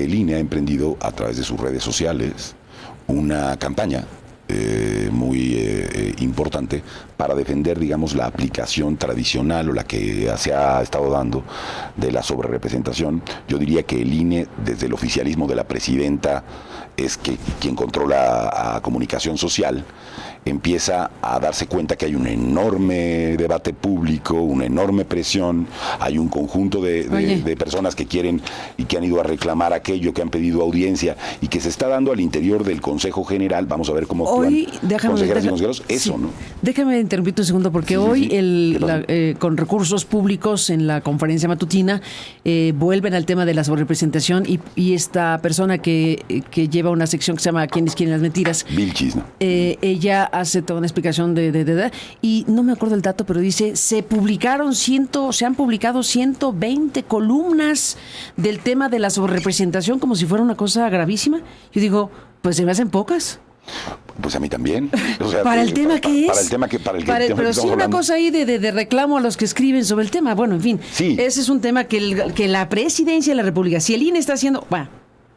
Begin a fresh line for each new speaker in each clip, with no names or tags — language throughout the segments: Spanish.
el INE ha emprendido a través de sus redes sociales una campaña muy importante para defender, digamos, la aplicación tradicional o la que se ha estado dando de la sobrerepresentación. Yo diría que el INE, desde el oficialismo de la presidenta, es quien controla a comunicación social, empieza a darse cuenta que hay un enorme debate público, una enorme presión, hay un conjunto de personas que quieren y que han ido a reclamar aquello, que han pedido audiencia y que se está dando al interior del Consejo General. Vamos a ver cómo actúan consejeras y consejeros. Eso, ¿no?
Déjame interrumpirte un segundo, porque hoy con recursos públicos en la conferencia matutina vuelven al tema de la sobrerepresentación y esta persona que lleva una sección que se llama ¿Quiénes quieren las mentiras?
Vilchis, ¿no?
Ella hace toda una explicación y no me acuerdo el dato, pero dice, se han publicado 120 columnas del tema de la sobrerepresentación como si fuera una cosa gravísima. Yo digo, pues se me hacen pocas.
Pues a mí también. O sea,
para el tema que es.
Para el tema que
pero sí una cosa ahí de reclamo a los que escriben sobre el tema. Bueno, en fin.
Sí.
Ese es un tema que la presidencia de la República, si el INE está haciendo... Bueno,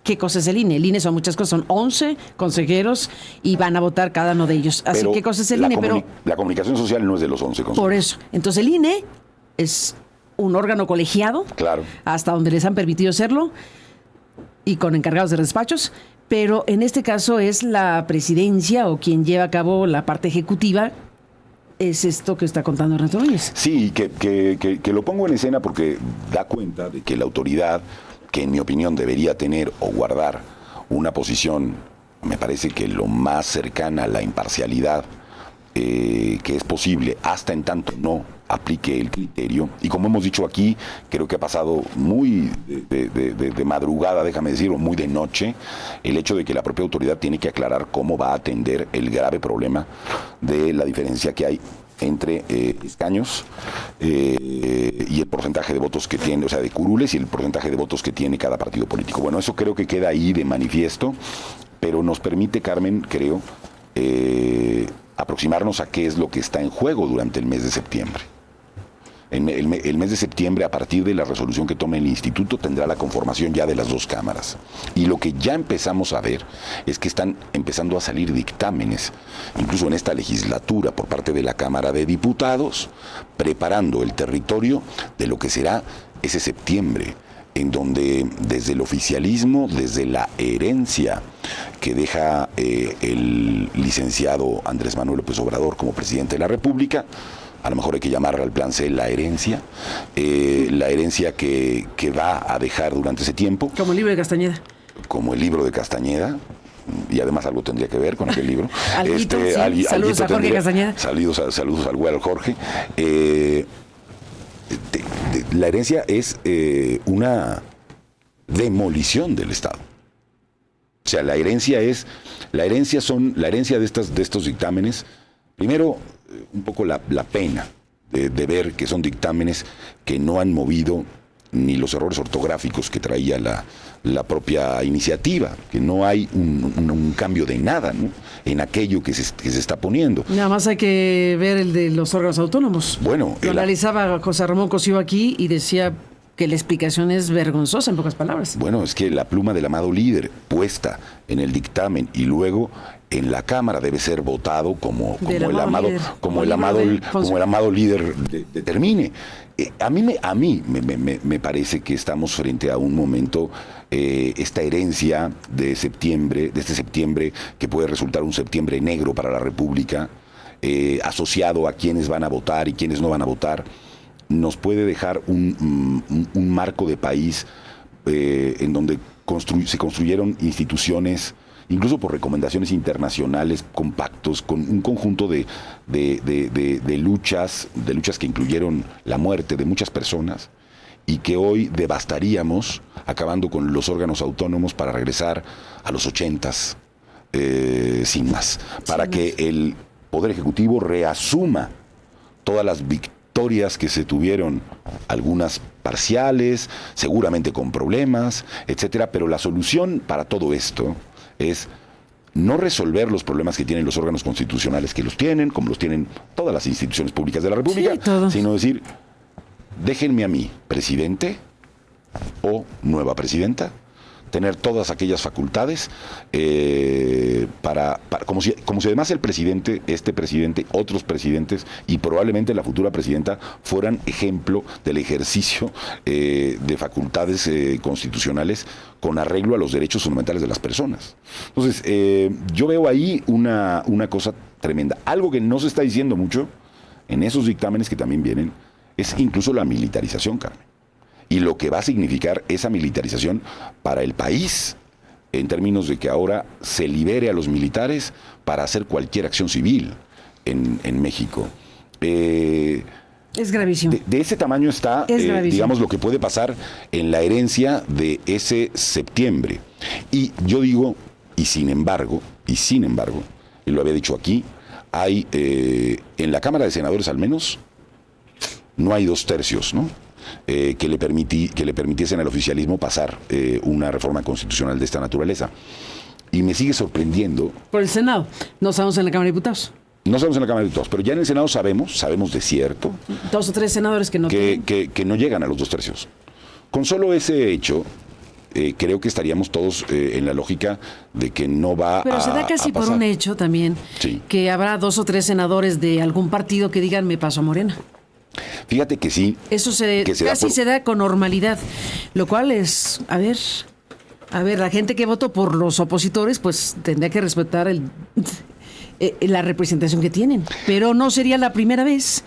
¿qué cosa es el INE? El INE son muchas cosas, son 11 consejeros y van a votar cada uno de ellos. Así que, ¿qué cosa es el INE? Pero
la comunicación social no es de los 11 consejeros.
Por eso. Entonces el INE es un órgano colegiado,
claro,
hasta donde les han permitido hacerlo, y con encargados de despachos, pero en este caso es la presidencia o quien lleva a cabo la parte ejecutiva. Es esto que está contando Ernesto Núñez.
Sí, que lo pongo en escena porque da cuenta de que la autoridad, que en mi opinión debería tener o guardar una posición, me parece que lo más cercana a la imparcialidad que es posible, hasta en tanto no aplique el criterio. Y como hemos dicho aquí, creo que ha pasado muy de madrugada, déjame decirlo, muy de noche, el hecho de que la propia autoridad tiene que aclarar cómo va a atender el grave problema de la diferencia que hay entre escaños y el porcentaje de votos que tiene, o sea, de curules y el porcentaje de votos que tiene cada partido político. Bueno, eso creo que queda ahí de manifiesto, pero nos permite, Carmen, creo, aproximarnos a qué es lo que está en juego durante el mes de septiembre. El mes de septiembre, a partir de la resolución que tome el instituto, tendrá la conformación ya de las dos cámaras. Y lo que ya empezamos a ver es que están empezando a salir dictámenes, incluso en esta legislatura, por parte de la Cámara de Diputados, preparando el territorio de lo que será ese septiembre, en donde desde el oficialismo, desde la herencia que deja el licenciado Andrés Manuel López Obrador como presidente de la República, a lo mejor hay que llamarla al plan C la herencia que va a dejar durante ese tiempo.
Como el libro de Castañeda.
Como el libro de Castañeda, y además algo tendría que ver con aquel libro.
Saludos a Jorge Castañeda.
Saludos al güey, al Jorge. La herencia es una demolición del Estado. O sea, la herencia de estos dictámenes, primero, un poco la pena de ver que son dictámenes que no han movido ni los errores ortográficos que traía la propia iniciativa, que no hay un cambio de nada, ¿no?, en aquello que se está poniendo.
Nada más hay que ver el de los órganos autónomos.
Bueno,
lo analizaba José Ramón Cosío aquí y decía que la explicación es vergonzosa, en pocas palabras.
Bueno, es que la pluma del amado líder puesta en el dictamen y luego en la Cámara debe ser votado como el amado líder determine. A mí me parece que estamos frente a un momento, esta herencia de este septiembre, que puede resultar un septiembre negro para la República, asociado a quienes van a votar y quienes no van a votar, nos puede dejar un marco de país en donde se construyeron instituciones, incluso por recomendaciones internacionales, con pactos, con un conjunto de luchas que incluyeron la muerte de muchas personas, y que hoy devastaríamos acabando con los órganos autónomos para regresar a los 80s, sin más, para que el Poder Ejecutivo reasuma todas las victorias que se tuvieron, algunas parciales, seguramente con problemas, etcétera, pero la solución para todo esto es no resolver los problemas que tienen los órganos constitucionales, que los tienen, como los tienen todas las instituciones públicas de la República, sino decir, déjenme a mí, presidente o nueva presidenta, tener todas aquellas facultades como si además el presidente, este presidente, otros presidentes y probablemente la futura presidenta fueran ejemplo del ejercicio de facultades constitucionales con arreglo a los derechos fundamentales de las personas. Entonces, yo veo ahí una cosa tremenda. Algo que no se está diciendo mucho en esos dictámenes que también vienen es incluso la militarización, Carmen. Y lo que va a significar esa militarización para el país, en términos de que ahora se libere a los militares para hacer cualquier acción civil en México.
Es gravísimo.
De ese tamaño está, digamos, lo que puede pasar en la herencia de ese septiembre. Y yo digo, y sin embargo, y lo había dicho aquí, hay, en la Cámara de Senadores al menos, no hay 2/3, ¿no? Que le permitiesen al oficialismo pasar una reforma constitucional de esta naturaleza. Y me sigue sorprendiendo.
Por el Senado, no estamos en la Cámara de Diputados.
No estamos en la Cámara de Diputados, pero ya en el Senado sabemos de cierto
2 o 3 senadores que no
que no llegan a los 2/3. Con solo ese hecho, creo que estaríamos todos en la lógica de que no va a
Pero se da casi por un hecho también,
sí,
que habrá 2 o 3 senadores de algún partido que digan me paso a Morena.
Fíjate que sí.
Eso casi se da con normalidad, lo cual es, a ver, la gente que votó por los opositores, pues tendría que respetar la representación que tienen. Pero no sería la primera vez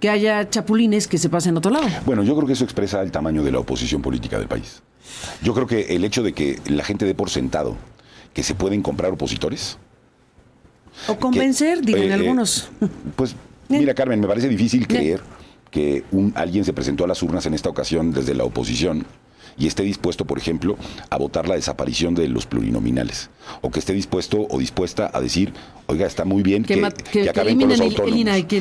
que haya chapulines que se pasen a otro lado.
Bueno, yo creo que eso expresa el tamaño de la oposición política del país. Yo creo que el hecho de que la gente dé por sentado que se pueden comprar opositores.
O convencer, digan algunos.
Pues, mira, Carmen, me parece difícil creer que alguien se presentó a las urnas en esta ocasión desde la oposición y esté dispuesto, por ejemplo, a votar la desaparición de los plurinominales, o que esté dispuesto o dispuesta a decir, oiga, está muy bien que acaben con los autónomos, que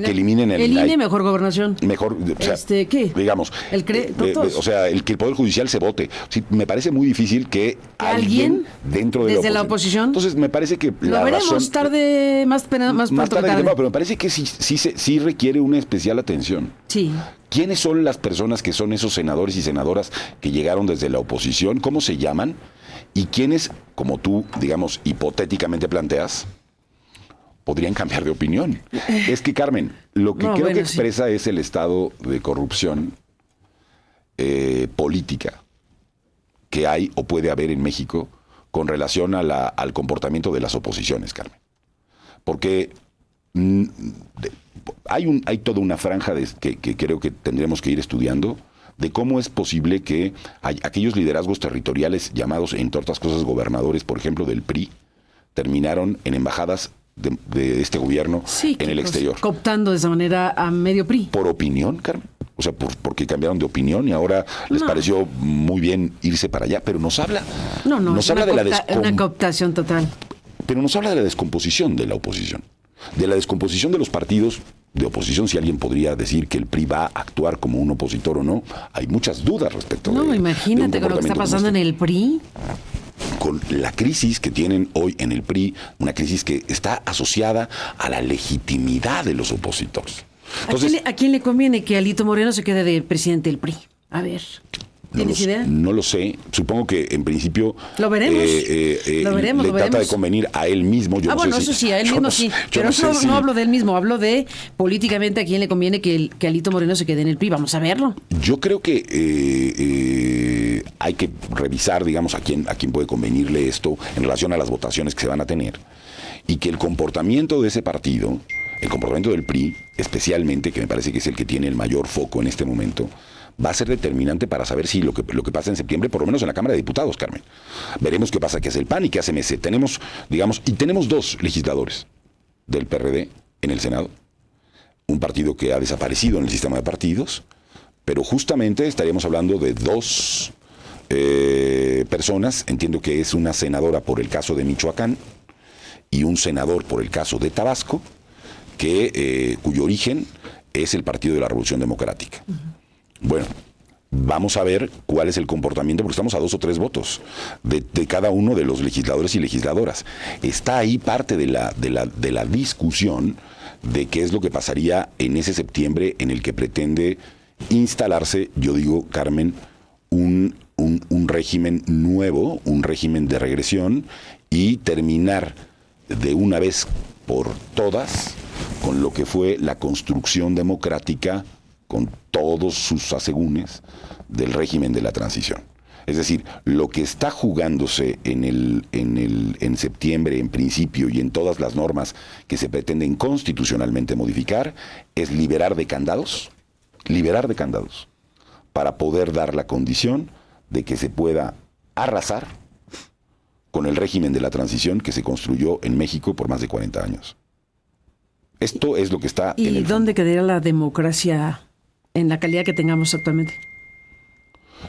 eliminen el
INE, mejor gobernación,
mejor, o sea,
¿qué?
Digamos, o sea, el que el Poder Judicial se vote. Sí, me parece muy difícil que alguien dentro de
desde la oposición.
Entonces, me parece que
lo veremos tarde, más pronto que tarde.
Pero me parece que sí requiere una especial atención.
Sí.
¿Quiénes son las personas que son esos senadores y senadoras que llegaron desde la oposición? ¿Cómo se llaman? ¿Y quiénes, como tú, digamos, hipotéticamente planteas, podrían cambiar de opinión? Es que, Carmen, lo que creo que expresa es el estado de corrupción política que hay o puede haber en México con relación a al comportamiento de las oposiciones, Carmen. Porque hay toda una franja que creo que tendremos que ir estudiando de cómo es posible que aquellos liderazgos territoriales llamados, entre otras cosas, gobernadores, por ejemplo, del PRI, terminaron en embajadas de este gobierno en el exterior.
Cooptando de esa manera a medio PRI.
¿Por opinión, Carmen? O sea, porque cambiaron de opinión y ahora les pareció muy bien irse para allá, pero nos habla... nos habla de
una cooptación total.
Pero nos habla de la descomposición de la oposición. De la descomposición de los partidos de oposición, si alguien podría decir que el PRI va a actuar como un opositor o no, hay muchas dudas respecto
imagínate con lo que está pasando en el PRI.
Con la crisis que tienen hoy en el PRI, una crisis que está asociada a la legitimidad de los opositores. Entonces,
¿A quién le conviene que Alito Moreno se quede de presidente del PRI? A ver... ¿Tienes idea?
No lo sé. Supongo que en principio
lo veremos.
Le trata de convenir a él mismo. Yo no sé
eso sí, a él mismo sí. Pero no hablo de él mismo, hablo de políticamente a quién le conviene que Alito Moreno se quede en el PRI. Vamos a verlo.
Yo creo que hay que revisar, digamos, a quién puede convenirle esto en relación a las votaciones que se van a tener. Y que el comportamiento de ese partido, el comportamiento del PRI, especialmente, que me parece que es el que tiene el mayor foco en este momento, va a ser determinante para saber si lo que pasa en septiembre, por lo menos en la Cámara de Diputados, Carmen. Veremos qué pasa, qué hace el PAN y qué hace MC. Tenemos 2 legisladores del PRD en el Senado, un partido que ha desaparecido en el sistema de partidos, pero justamente estaríamos hablando de 2 personas. Entiendo que es una senadora por el caso de Michoacán y un senador por el caso de Tabasco, cuyo origen es el Partido de la Revolución Democrática. Bueno, vamos a ver cuál es el comportamiento, porque estamos a 2 o 3 votos de cada uno de los legisladores y legisladoras. Está ahí parte de la discusión de qué es lo que pasaría en ese septiembre en el que pretende instalarse, yo digo, Carmen, un un régimen nuevo, un régimen de regresión, y terminar de una vez por todas con lo que fue la construcción democrática, con todos sus asegúnes, del régimen de la transición. Es decir, lo que está jugándose en septiembre, en principio, y en todas las normas que se pretenden constitucionalmente modificar, es liberar de candados, para poder dar la condición de que se pueda arrasar con el régimen de la transición que se construyó en México por más de 40 años. Esto es lo que está en el
¿Y dónde quedaría la democracia en la calidad que tengamos actualmente?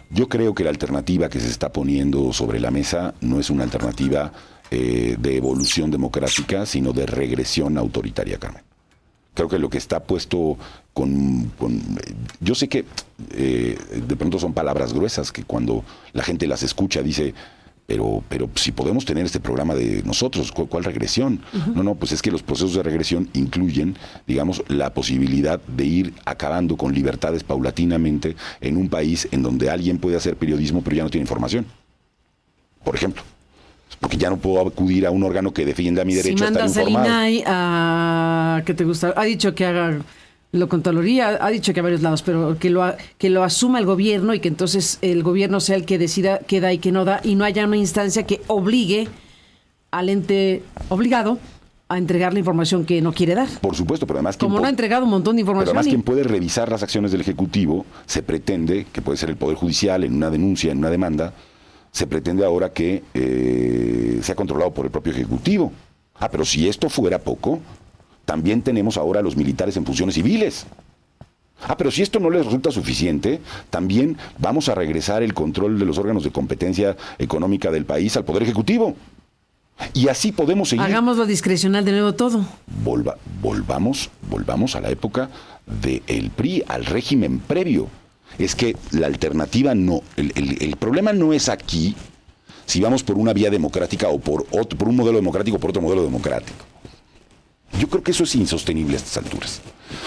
Yo creo que la alternativa que se está poniendo sobre la mesa no es una alternativa de evolución democrática, sino de regresión autoritaria, Carmen. Creo que lo que está puesto yo sé que de pronto son palabras gruesas, que cuando la gente las escucha dice, pero si podemos tener este programa de nosotros, ¿cuál regresión? Uh-huh. No, pues es que los procesos de regresión incluyen, digamos, la posibilidad de ir acabando con libertades paulatinamente en un país en donde alguien puede hacer periodismo pero ya no tiene información. Por ejemplo, porque ya no puedo acudir a un órgano que defienda mi derecho a estar informado.
Si mandas al INAI ¿qué te gusta? Ha dicho que haga lo Contraloría, ha dicho que a varios lados, pero que lo asuma el gobierno y que entonces el gobierno sea el que decida qué da y qué no da, y no haya una instancia que obligue al ente obligado a entregar la información que no quiere dar.
Por supuesto, pero además...
Como no ha entregado un montón de información...
Pero además quien puede revisar las acciones del Ejecutivo, se pretende, que puede ser el Poder Judicial en una denuncia, en una demanda, se pretende ahora que sea controlado por el propio Ejecutivo. Pero si esto fuera poco, también tenemos ahora a los militares en funciones civiles. Pero si esto no les resulta suficiente, también vamos a regresar el control de los órganos de competencia económica del país al Poder Ejecutivo. Y así podemos seguir.
Hagámoslo discrecional de nuevo todo.
Volvamos a la época del PRI, al régimen previo. Es que la alternativa no, el problema no es aquí si vamos por una vía democrática o por un modelo democrático o por otro modelo democrático. Yo creo que eso es insostenible a estas alturas.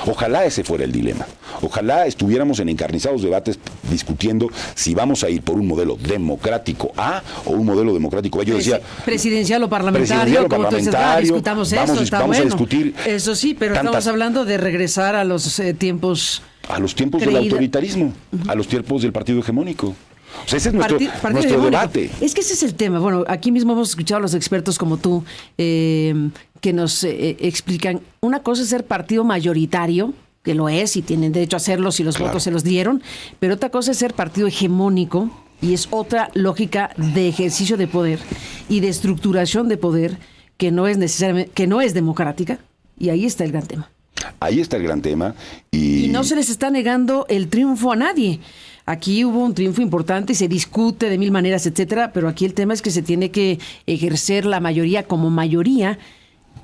Ojalá ese fuera el dilema. Ojalá estuviéramos en encarnizados debates discutiendo si vamos a ir por un modelo democrático A o un modelo democrático B. Yo decía...
Presidencial o parlamentario, como tú dices, discutamos esto, está
vamos
bueno.
A discutir...
Eso sí, pero estamos hablando de regresar a los tiempos...
A los tiempos del autoritarismo, a los tiempos del partido hegemónico. O sea, ese es nuestro debate.
Es que ese es el tema. Bueno, aquí mismo hemos escuchado a los expertos como tú que nos explican. Una cosa es ser partido mayoritario, que lo es y tienen derecho a hacerlo si los votos se los dieron, pero otra cosa es ser partido hegemónico y es otra lógica de ejercicio de poder y de estructuración de poder que no es necesariamente, que no es democrática, y ahí está el gran tema.
Ahí está el gran tema. Y
no se les está negando el triunfo a nadie. Aquí hubo un triunfo importante y se discute de mil maneras, etcétera, pero aquí el tema es que se tiene que ejercer la mayoría como mayoría,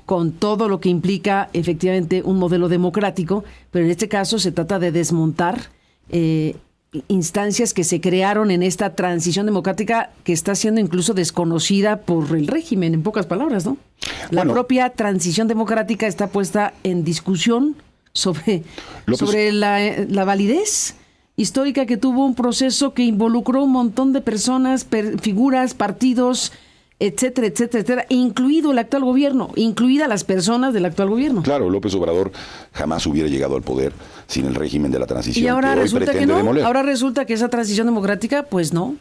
con todo lo que implica efectivamente un modelo democrático, pero en este caso se trata de desmontar instancias que se crearon en esta transición democrática que está siendo incluso desconocida por el régimen, en pocas palabras, ¿no? La propia transición democrática está puesta en discusión sobre la validez histórica que tuvo un proceso que involucró un montón de personas, figuras, partidos, etcétera, etcétera, etcétera, incluido el actual gobierno, incluidas las personas del actual gobierno.
Claro, López Obrador jamás hubiera llegado al poder sin el régimen de la transición.
Y ahora
que
resulta
hoy pretende demoler.
Ahora resulta que esa transición democrática, pues no.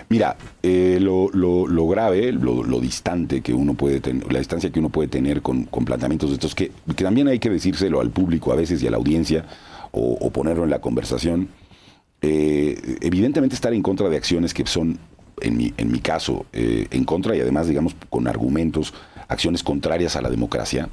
Mira, lo grave, lo distante que uno puede tener, la distancia que uno puede tener con planteamientos de estos, que también hay que decírselo al público a veces y a la audiencia, o ponerlo en la conversación. Evidentemente estar en contra de acciones que son, en mi caso, en contra y además, digamos, con argumentos, acciones contrarias a la democracia,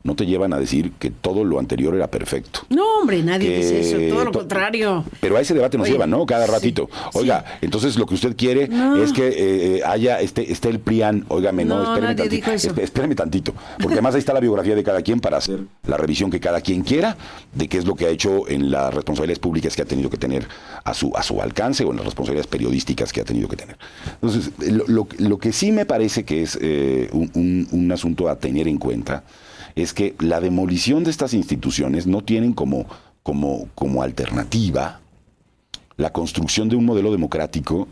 no te llevan a decir que todo lo anterior era perfecto.
No, hombre, nadie dice eso, todo lo contrario.
Pero a ese debate nos llevan, ¿no? Cada ratito. Sí, Oiga, entonces lo que usted quiere es que esté el PRIAN. Óigame, espéreme tantito. Porque además ahí está la biografía de cada quien para hacer la revisión que cada quien quiera de qué es lo que ha hecho en las responsabilidades públicas que ha tenido que tener a su alcance o en las responsabilidades periodísticas que ha tenido que tener. Entonces, lo que sí me parece que es un asunto a tener en cuenta es que la demolición de estas instituciones no tienen como alternativa la construcción de un modelo democrático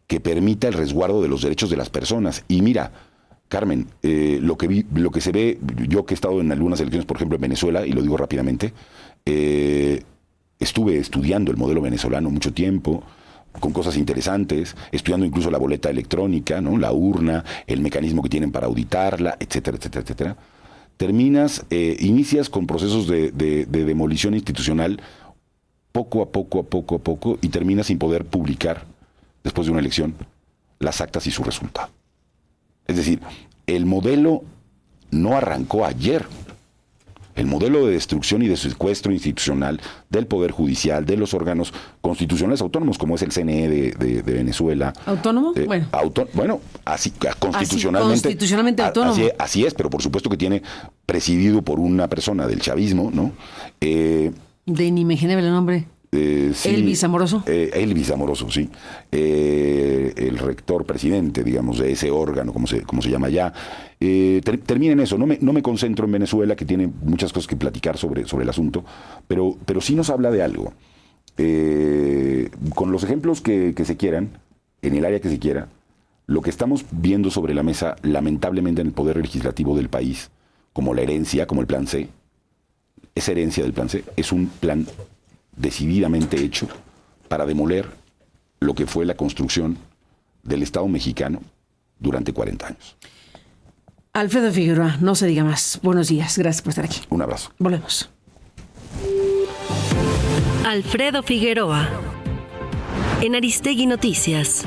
que permita el resguardo de los derechos de las personas. Y mira, Carmen, lo que se ve, yo que he estado en algunas elecciones, por ejemplo en Venezuela, y lo digo rápidamente, estuve estudiando el modelo venezolano mucho tiempo, con cosas interesantes, estudiando incluso la boleta electrónica, ¿no? La urna, el mecanismo que tienen para auditarla, etcétera, etcétera, etcétera. Inicias con procesos de demolición institucional poco a poco, y terminas sin poder publicar, después de una elección, las actas y su resultado. Es decir, el modelo no arrancó ayer. El modelo de destrucción y de secuestro institucional del Poder Judicial, de los órganos constitucionales autónomos, como es el CNE de Venezuela.
¿Autónomo?
Bueno, así, constitucionalmente.
Constitucionalmente autónomo.
Así es, pero por supuesto que tiene presidido por una persona del chavismo, ¿no?
De ni me genera el nombre.
Sí,
Elvis Amoroso.
Elvis Amoroso, sí. El rector presidente, digamos, de ese órgano, como se llama allá. Termina en eso. No me concentro en Venezuela, que tiene muchas cosas que platicar sobre el asunto, pero sí nos habla de algo. Con los ejemplos que se quieran, en el área que se quiera, lo que estamos viendo sobre la mesa, lamentablemente, en el poder legislativo del país, como la herencia, como el plan C, esa herencia del plan C, es un plan decididamente hecho para demoler lo que fue la construcción del Estado mexicano durante 40 años.
Alfredo Figueroa, no se diga más. Buenos días, gracias por estar aquí.
Un abrazo.
Volvemos.
Alfredo Figueroa, en Aristegui Noticias.